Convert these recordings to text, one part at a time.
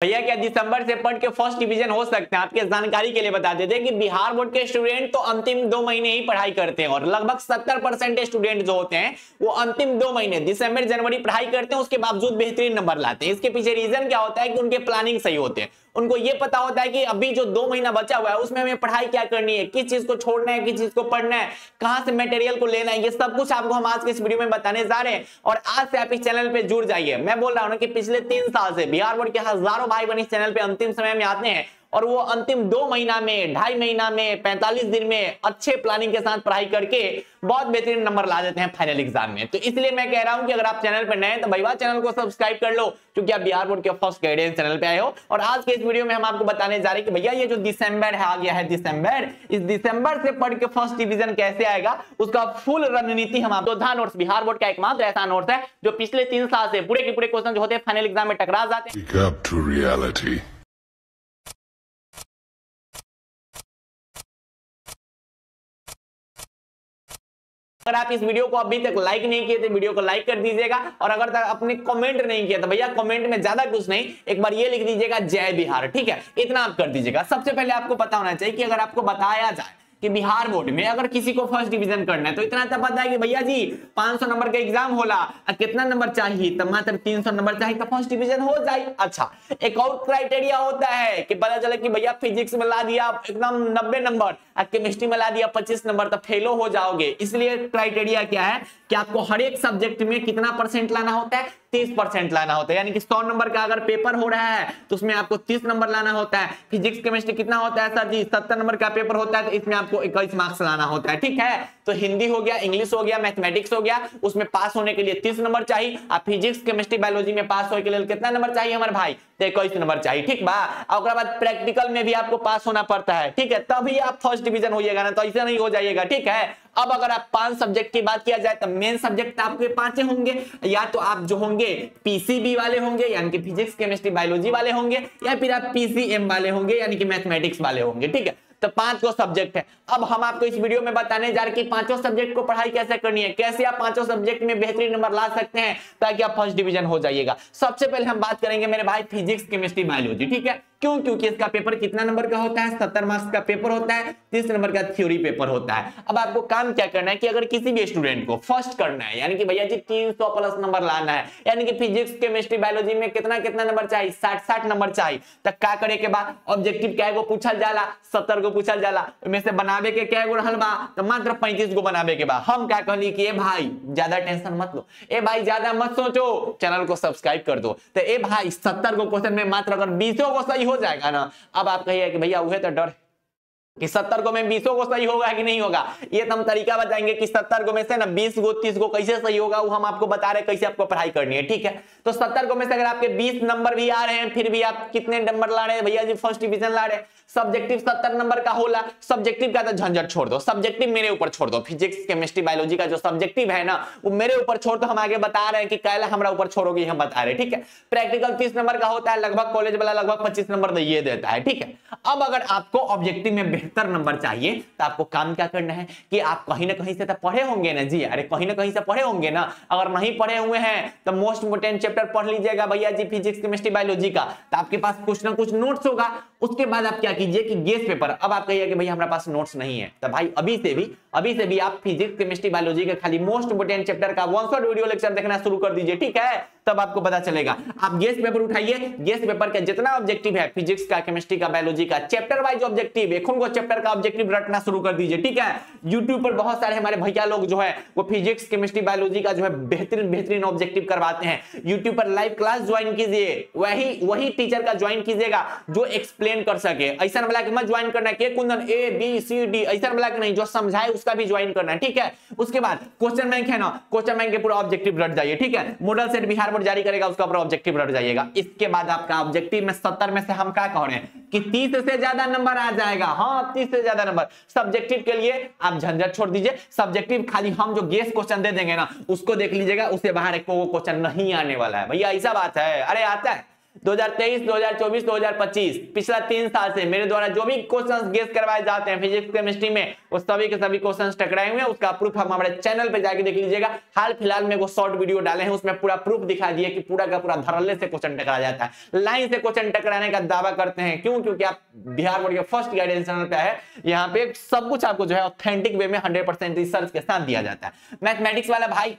भैया क्या दिसंबर से पढ़ के फर्स्ट डिवीजन हो सकते हैं? आपके जानकारी के लिए बता देते हैं कि बिहार बोर्ड के स्टूडेंट तो अंतिम 2 महीने ही पढ़ाई करते हैं और लगभग 70% स्टूडेंट जो होते हैं वो अंतिम 2 महीने दिसंबर जनवरी पढ़ाई करते हैं, उसके बावजूद बेहतरीन नंबर लाते हैं। इसके पीछे रीजन क्या होता है कि उनके प्लानिंग सही होते हैं। उनको ये पता होता है कि अभी जो 2 महीना बचा हुआ है उसमें हमें पढ़ाई क्या करनी है, किस चीज को छोड़ना है, किस चीज को पढ़ना है, कहां से मटेरियल को लेना है, ये सब कुछ आपको हम आज के इस वीडियो में बताने जा रहे हैं। और आज से आप इस चैनल पे जुड़ जाइए। मैं बोल रहा हूं ना कि पिछले 3 साल से बिहार बोर्ड के हजारों भाई बहन इस चैनल पे अंतिम समय में आते हैं और वो अंतिम 2 महीना में, 2.5 महीना में, 45 दिन में अच्छे प्लानिंग के साथ पढ़ाई करके बहुत बेहतरीन नंबर ला देते हैं फाइनल एग्जाम में। तो इसलिए मैं कह रहा हूं कि अगर आप चैनल पर नए हैं तो भैया चैनल को सब्सक्राइब कर लो, क्योंकि आप बिहार बोर्ड के फर्स्ट गाइडेंस चैनल पे आए हो। और आज के इस वीडियो में हम आपको बताने जा रहे हैं कि भैया ये जो दिसंबर है, आ गया है दिसंबर, इस दिसंबर से पढ़ के फर्स्ट डिवीजन कैसे आएगा उसका फुल रणनीति हम आपको था। नोट्स बिहार बोर्ड का एकमात्र ऐसा नोट्स है जो पिछले 3 साल से पूरे के पूरे क्वेश्चन जो होते हैं फाइनल एग्जाम में टकरा जाते हैं। अगर आप इस वीडियो को अभी तक लाइक नहीं किए तो वीडियो को लाइक कर दीजिएगा, और अगर तक आपने कमेंट नहीं किया तो भैया कमेंट में ज्यादा कुछ नहीं, एक बार ये लिख दीजिएगा जय बिहार, ठीक है, इतना आप कर दीजिएगा। सबसे पहले आपको पता होना चाहिए कि अगर आपको बताया जाए कि बिहार बोर्ड में अगर किसी को फर्स्ट डिवीजन करना है तो इतना तो पता है कि भैया जी 500 नंबर का एग्जाम होला, कितना नंबर चाहिए, तो मात्र 300 नंबर चाहिए तो फर्स्ट डिवीजन हो जाए। अच्छा, एक और क्राइटेरिया होता है कि पता चले कि भैया फिजिक्स में ला दिया एकदम 90 नंबर, केमिस्ट्री में ला दिया 25 नंबर, तो फेलो हो जाओगे। इसलिए क्राइटेरिया क्या है कि आपको हर एक सब्जेक्ट में कितना परसेंट लाना होता है, 30% लाना होता है। यानी कि 100 नंबर का अगर पेपर हो रहा है तो उसमें आपको 30 नंबर लाना होता है। फिजिक्स केमिस्ट्री कितना होता है सर जी, 70 नंबर का पेपर होता है तो इसमें आपको 21 मार्क्स लाना होता है, ठीक है। तो हिंदी हो गया, इंग्लिश हो गया, मैथमेटिक्स हो गया, उसमें पास होने के लिए 30 नंबर चाहिए। आप फिजिक्स केमिस्ट्री बायोलॉजी में पास होने के लिए कितना नंबर चाहिए हमारे भाई, तो 21 नंबर चाहिए, ठीक बा। और बाद प्रैक्टिकल में भी आपको पास होना पड़ता है, ठीक है, तभी आप फर्स्ट डिवीजन होइएगा ना, तो ऐसे नहीं हो जाइएगा, ठीक है। अब अगर आप 5 सब्जेक्ट की बात किया जाए तो मेन सब्जेक्ट आपके 5 होंगे, या तो आप जो होंगे पीसीबी वाले होंगे यानी कि फिजिक्स केमिस्ट्री बायोलॉजी वाले होंगे, या फिर आप पीसीएम वाले होंगे यानी कि मैथमेटिक्स वाले होंगे, ठीक है। तो 5 को सब्जेक्ट है। अब हम आपको इस वीडियो में बताने जा रहे हैं कि 5 सब्जेक्ट को पढ़ाई कैसे करनी है, कैसे आप 5 सब्जेक्ट में बेहतरीन नंबर ला सकते हैं ताकि आप फर्स्ट डिवीजन हो जाइएगा। सबसे पहले हम बात करेंगे मेरे भाई फिजिक्स केमिस्ट्री बायोलॉजी, ठीक है। क्यों? क्योंकि इसका पेपर कितना नंबर का होता है, 70 मार्क्स का पेपर होता है, 30 नंबर का थ्योरी पेपर होता है। अब आपको काम क्या करना है कि अगर किसी भी स्टूडेंट को फर्स्ट करना है यानी कि भैया जी 300 प्लस नंबर लाना है, यानी कि फिजिक्स केमिस्ट्री बायोलॉजी में कितना कितना नंबर चाहिए, 60 नंबर चाहिए, तो क्या करे के बाद ऑब्जेक्टिव क्या गो पूछल जाला, 70 को पूछल जाला, में से बनावे के क्या गो रहल बा, तो मात्र 35 को बनावे के बाद हम क्या कहनी कि ए भाई ज्यादा टेंशन मत लो, ए भाई ज्यादा मत सोचो, चैनल को सब्सक्राइब कर दो। तो ए भाई 70 को क्वेश्चन में मात्र अगर 20 को सही हो जाएगा ना, अब आप कहिए कि भैया वह तो डर कि 70 को में 20 को सही होगा कि नहीं होगा, ये तो हम तरीका बताएंगे कि 70 को में से ना 20 को 30 को कैसे सही होगा, वो हम आपको बता रहे हैं कैसे आपको पढ़ाई करनी है, ठीक है। तो 70 को में से अगर आपके 20 नंबर भी आ रहे हैं फिर भी आप कितने नंबर ला रहे हैं भैया जी, फर्स्ट डिवीजन ला रहे हैं। सब्जेक्टिव 70 नंबर का होला, सब्जेक्टिव का तो झंझट छोड़ दो, सब्जेक्टिव मेरे ऊपर छोड़ दो, फिजिक्स केमिस्ट्री बायोलॉजी का जो सब्जेक्टिव है ना वो मेरे ऊपर छोड़ दो, हम आगे बता रहे हैं कि कैला हमारा ऊपर छोड़ोगे हम बता रहे हैं, ठीक है। प्रैक्टिकल 30 नंबर का होता है, लगभग कॉलेज वाला लगभग 25 नंबर ये देता है, ठीक है। अब अगर आपको ऑब्जेक्टिव में बेहतर नंबर चाहिए तो आपको काम क्या करना है कि आप कहीं ना कहीं से तो पढ़े होंगे ना जी, अरे कहीं ना कहीं से पढ़े होंगे ना। अगर नहीं पढ़े हुए हैं तो मोस्ट इंपोर्टेंट चैप्टर पढ़ लीजिएगा भैया जी फिजिक्स केमिस्ट्री बायोलॉजी का, तो आपके पास कुछ ना कुछ नोट्स होगा। उसके बाद आप क्या कीजिए कि गेस पेपर, अब आप कहिए कि भैया हमारे पास नोट्स नहीं है, तो भाई अभी से भी आप फिजिक्स केमिस्ट्री बायोलॉजी के खाली मोस्ट इंपोर्टेंट चैप्टर का 1 शॉट वीडियो लेक्चर देखना शुरू कर दीजिए, ठीक है, तब आपको पता चलेगा। आप गेस पेपर उठाइए, गेस पेपर का जितना ऑब्जेक्टिव है फिजिक्स का केमिस्ट्री का बायोलॉजी का चैप्टर वाइज ऑब्जेक्टिव, एक को चैप्टर का ऑब्जेक्टिव रटना शुरू कर दीजिए, ठीक है। YouTube पर बहुत सारे हमारे भैया लोग जो है वो फिजिक्स केमिस्ट्री बायोलॉजी का जो है बेहतरीन ऑब्जेक्टिव करवाते हैं। YouTube पर लाइव क्लास ज्वाइन कीजिए, वही टीचर का ज्वाइन कीजिएगा जो एक्सप्लेन कर सके, ऐसा वाला के मत ज्वाइन करना के कुंदन ABCD ऐसा वाला के नहीं, जो समझाए उसका भी ज्वाइन करना है, ठीक है। उसके बाद क्वेश्चन बैंक है ना, क्वेश्चन बैंक के पूरा ऑब्जेक्टिव रट जाइए, ठीक है। मॉडल सेट बिहार बोर्ड जारी करेगा उसका पूरा ऑब्जेक्टिव रट जाइएगा। इसके बाद आपका ऑब्जेक्टिव में 70 में से हम क्या कह रहे हैं कि 30 से ज्यादा नंबर आ जाएगा, हाँ 30 से ज्यादा नंबर। सब्जेक्टिव के लिए आप झंझट छोड़ दीजिए, सब्जेक्टिव खाली हम जो गेस क्वेश्चन दे देंगे ना उसको देख लीजिएगा, उससे बाहर एक क्वेश्चन नहीं आने वाला है भैया, ऐसा बात है। अरे आता है 2023, 2024, 2025 पिछला 3 साल से मेरे द्वारा जो भी क्वेश्चंस गेस करवाए जाते हैं फिजिक्स केमिस्ट्री में, वो सभी के सभी क्वेश्चंस टकराए हुए हैं। उसका प्रूफ हम हमारे चैनल पे जाके देख लीजिएगा। हाल फिलहाल में वो शॉर्ट वीडियो डाले हैं, उसमें पूरा प्रूफ दिखा दिए कि पूरा का पूरा धड़ल्ले से क्वेश्चन टकरा जाता है, लाइन से क्वेश्चन टकराने का दावा करते हैं। क्यों? क्योंकि आप बिहार बोर्ड के फर्स्ट गाइडेंस चैनल पे है, यहाँ पे सब कुछ आपको जो है ऑथेंटिक वे में 100% रिसर्च के साथ दिया जाता है। मैथमेटिक्स वाला भाई,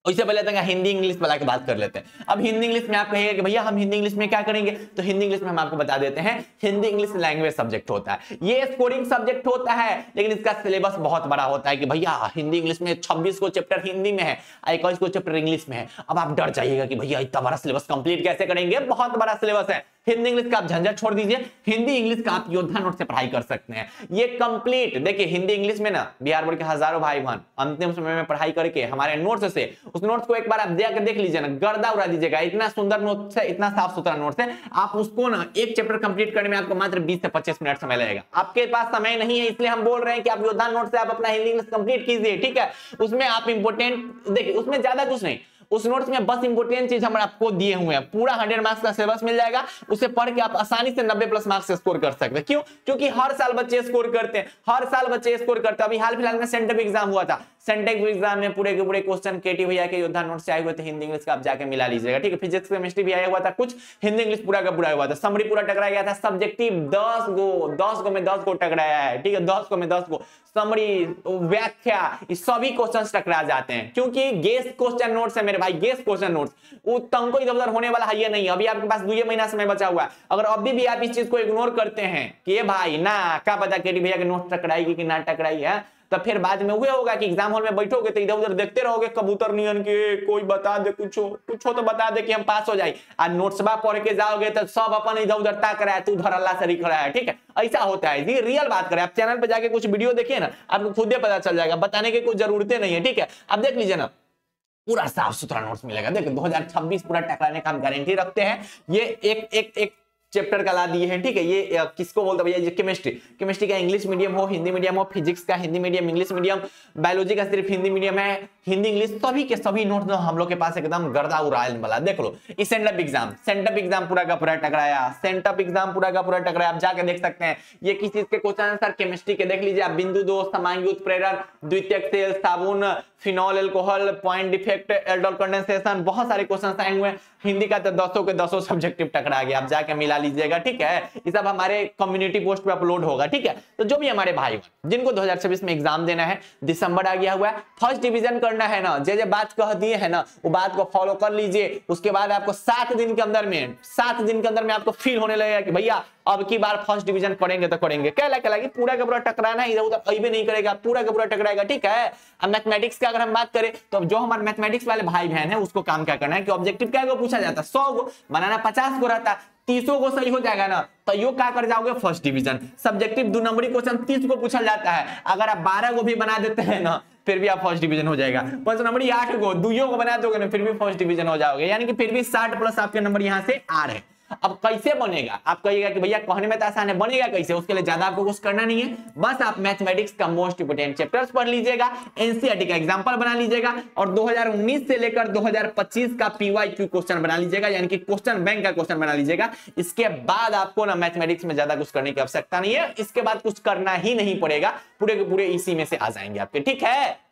उससे पहले हिंदी इंग्लिश वाला की बात कर लेते हैं। अब हिंदी इंग्लिश में आप कहिएगा कि भैया हम हिंदी इंग्लिश में क्या करेंगे, तो हिंदी इंग्लिश में हम आपको बता देते हैं, हिंदी इंग्लिश लैंग्वेज सब्जेक्ट होता है, ये स्कोरिंग सब्जेक्ट होता है, लेकिन इसका सिलेबस बहुत बड़ा होता है कि भैया हिंदी इंग्लिश में 26 को चैप्टर हिंदी में है, 21 को चैप्टर इंग्लिश में है। अब आप डर जाइएगा कि भैया इतना बड़ा सिलेबस कंप्लीट कैसे करेंगे, बहुत बड़ा सिलेबस है। हिंदी इंग्लिश का आप झंझट छोड़ दीजिए, हिंदी इंग्लिश का आप योद्धा नोट से पढ़ाई कर सकते हैं। ये कंप्लीट देखिए, हिंदी इंग्लिश में ना बिहार बोर्ड के हजारों भाई बहन अंतिम समय में पढ़ाई करके हमारे नोट्स से, उस नोट्स को एक बार आप देख लीजिए ना, गर्दा उड़ा दीजिएगा। इतना सुंदर नोट्स है, इतना साफ सुथरा नोट्स है, आप उसको ना एक चैप्टर कंप्लीट करने में आपको मात्र 20 से 25 मिनट समय लगेगा। आपके पास समय नहीं है, इसलिए हम बोल रहे हैं कि आप योद्धा नोट से आप अपना हिंदी इंग्लिश कंप्लीट कीजिए, ठीक है। उसमें आप इंपोर्टेंट देखिए, उसमें ज्यादा कुछ नहीं, उस नोट्स में बस इंपोर्टेंट चीज हम आपको दिए हुए हैं। पूरा 100 मार्क्स का सिलेबस मिल जाएगा, उसे पढ़ के आप आसानी से 90+ मार्क्स स्कोर कर सकते हैं। क्यों? क्योंकि हर साल बच्चे स्कोर करते हैं, हर साल बच्चे स्कोर करते हैं। अभी हाल फिलहाल में सेंटअप एग्जाम हुआ था, सेंटअप एग्जाम में पूरे के पूरे क्वेश्चन केटी भैया के योद्धा नोट से आए हुए थे, हिंदी इंग्लिश का आप जाके मिला लीजिएगा, ठीक है। फिजिक्स केमिस्ट्री भी आया हुआ था कुछ, हिंदी इंग्लिश पूरा का पूरा हुआ था, समरी पूरा टकराया गया था। सब्जेक्टिव 10 गो में 10 को टकराया है, ठीक है, 10 को में 10 को। समरी, व्याख्या, ये सभी क्वेश्चंस टकरा जाते हैं, क्योंकि गेस क्वेश्चन नोट्स है मेरे भाई, गेस क्वेश्चन नोट्स। वो तंको इधर उधर होने वाला है ये नहीं। अभी आपके पास 2 महीना समय बचा हुआ है, अगर अभी भी आप इस चीज को इग्नोर करते हैं कि ये भाई ना क्या पता केटी भैया के नोट टकराएगी कि ना टकराई है, तो फिर बाद में हुए होगा कि एग्जाम हॉल में बैठोगे तो इधर उधर देखते रहोगे कबूतर नियन के, कोई बता दे कुछ हो तो बता दे कि हम पास हो जाए। और नोट्सबा पढ़ के जाओगे तो सब अपन इधर उधर ताक रहा है, तू धर अल्लाह से खड़ा है, ठीक है। ऐसा होता है जी, रियल बात करें। आप चैनल पे जाके कुछ वीडियो देखिए ना, आपको खुद ही पता चल जाएगा, बताने की कुछ जरूरतें नहीं है, ठीक है। अब देख लीजिए ना, पूरा साफ सुथरा नोट्स मिलेगा। देखो 2026 पूरा टकराने का हम गारंटी रखते हैं। ये एक चैप्टर का ला दिए हैं, ठीक है। ये किसको बोलते हैं भैया, ये केमिस्ट्री का इंग्लिश मीडियम हो, हिंदी मीडियम हो, फिजिक्स का Hindi medium English medium, biology का सिर्फ हिंदी मीडियम है, हिंदी इंग्लिश सभी के सभी नोट्स हम लोग के पास एकदम गर्दा उड़ाने वाला। देख लो इस सेंटअप एग्जाम पूरा का पूरा टकराया, सेंटअप एग्जाम पूरा का पूरा टकराया। आप जाके देख सकते हैं ये किस चीज के क्वेश्चन आंसर, केमिस्ट्री के देख लीजिए आप, बिंदु दोष, समांगी उत्प्रेरण, द्वितीयक तेल, साबुन, phenol alcohol, point defect, aldol condensation, बहुत सारे क्वेश्चन आए हुए हैं। हिंदी का तो 10 के 10 सब्जेक्टिव टकरा गया, आप जाके मिला लीजिएगा, ठीक है। ये सब हमारे कम्युनिटी पोस्ट पे अपलोड होगा, ठीक है। तो जो भी हमारे भाई जिनको 2026 में एग्जाम देना है, दिसंबर आ गया हुआ है, फर्स्ट डिवीजन करना है ना, जे बात कह दिए है ना, वो बात को फॉलो कर लीजिए। उसके बाद आपको 7 दिन के अंदर में आपको फील होने लगेगा कि भैया अब की बार फर्स्ट डिवीजन करेंगे तो करेंगे। क्या लगे पूरा का पूरा टकराना है, इधर उधर अइबे नहीं करेगा, पूरा का पूरा टकराएगा, ठीक है। अब मैथमेटिक्स का अगर हम बात करें तो जो हमारे मैथमेटिक्स वाले भाई बहन है, उसको काम क्या करना है कि ऑब्जेक्टिव क्या को पूछा जाता है, 100 को बनाना 50 को रहता है, 30 को सही हो जाएगा ना, तो यो क्या कर जाओगे फर्स्ट डिवीजन। सब्जेक्टिव 2 नंबरी क्वेश्चन 30 को पूछा जाता है, अगर आप 12 को भी बना देते हैं ना, फिर भी आप फर्स्ट डिवीजन हो जाएगा। 5 नंबरी 8 को दुइयों को बना दोगे ना, फिर भी फर्स्ट डिवीजन हो जाओगे, यानी कि फिर भी 60+ आपके नंबर यहाँ से आ रहे हैं। अब कैसे बनेगा, आप कहिएगा कि भैया कहने में तो आसान है, बनेगा कैसे? उसके लिए ज्यादा आपको कुछ करना नहीं है, बस आप मैथमेटिक्स का मोस्ट इंपोर्टेंट चैप्टर्स पढ़ लीजिएगा, एनसीईआरटी का एग्जांपल बना लीजिएगा, और 2019 से लेकर 2025 का पीवाईक्यू क्वेश्चन बना लीजिएगा, यानी कि क्वेश्चन बैंक का क्वेश्चन बना लीजिएगा। इसके बाद आपको ना मैथमेटिक्स में ज्यादा कुछ करने की आवश्यकता नहीं है, इसके बाद कुछ करना ही नहीं पड़ेगा, पूरे के पूरे इसी में से आ जाएंगे आपके, ठीक है।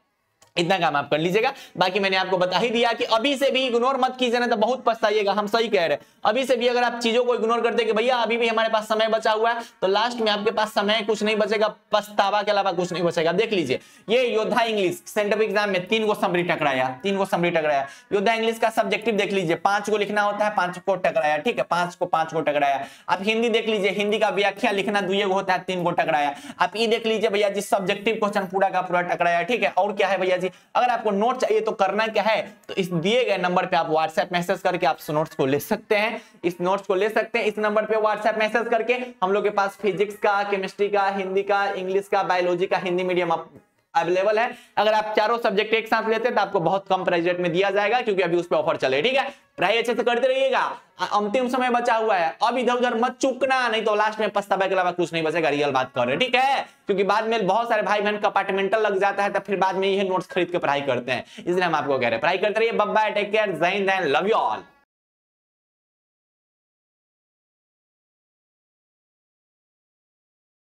इतना काम आप कर लीजिएगा। बाकी मैंने आपको बता ही दिया कि अभी से भी इग्नोर मत कीजिए ना तो बहुत पछताइएगा, हम सही कह रहे हैं। अभी से भी अगर आप चीजों को इग्नोर करते कि भैया अभी भी हमारे पास समय बचा हुआ है, तो लास्ट में आपके पास समय कुछ नहीं बचेगा, पछतावा के अलावा कुछ नहीं बचेगा। देख लीजिए ये योद्धा इंग्लिश सेंटअप एग्जाम में 3 को समरी टकराया, योद्धा इंग्लिश का सब्जेक्टिव देख लीजिए 5 को लिखना होता है, 5 को टकराया, ठीक है, 5 को टकराया। आप हिंदी देख लीजिए, हिंदी का व्याख्या लिखना 2 को होता है, 3 को टकराया। आप ये देख लीजिए भैया जी सब्जेक्टिव क्वेश्चन पूरा का पूरा टकराया, ठीक है। और क्या है भैया जी, अगर आपको नोट चाहिए तो करना क्या है, तो इस दिए गए नंबर पे आप व्हाट्सएप मैसेज करके आप नोट्स को ले सकते हैं, इस नोट्स को ले सकते हैं। इस नंबर पे व्हाट्सएप मैसेज करके हम लोग के पास फिजिक्स का, केमिस्ट्री का, हिंदी का, इंग्लिश का, बायोलॉजी का हिंदी मीडियम अवेलेबल है। अगर आप चारों सब्जेक्ट एक साथ लेते हैं तो आपको बहुत कम प्राइस रेट में दिया जाएगा, क्योंकि अभी उस पर ऑफर चले, ठीक है। पढ़ाई अच्छे से करते रहिएगा, अंतिम समय बचा हुआ है, अब इधर उधर मत चूकना, नहीं तो लास्ट में पछतावा के अलावा कुछ नहीं बचेगा। रियल बात कर रहे, ठीक है, क्योंकि बाद में बहुत सारे भाई बहन कंपार्टमेंटल लग जाता है, तो फिर बाद में ये नोट्स खरीद के पढ़ाई करते हैं। इसलिए हम आपको कह रहे हैं पढ़ाई करते रहिए। बाय बाय, टेक केयर, जय हिंद, लव यू ऑल।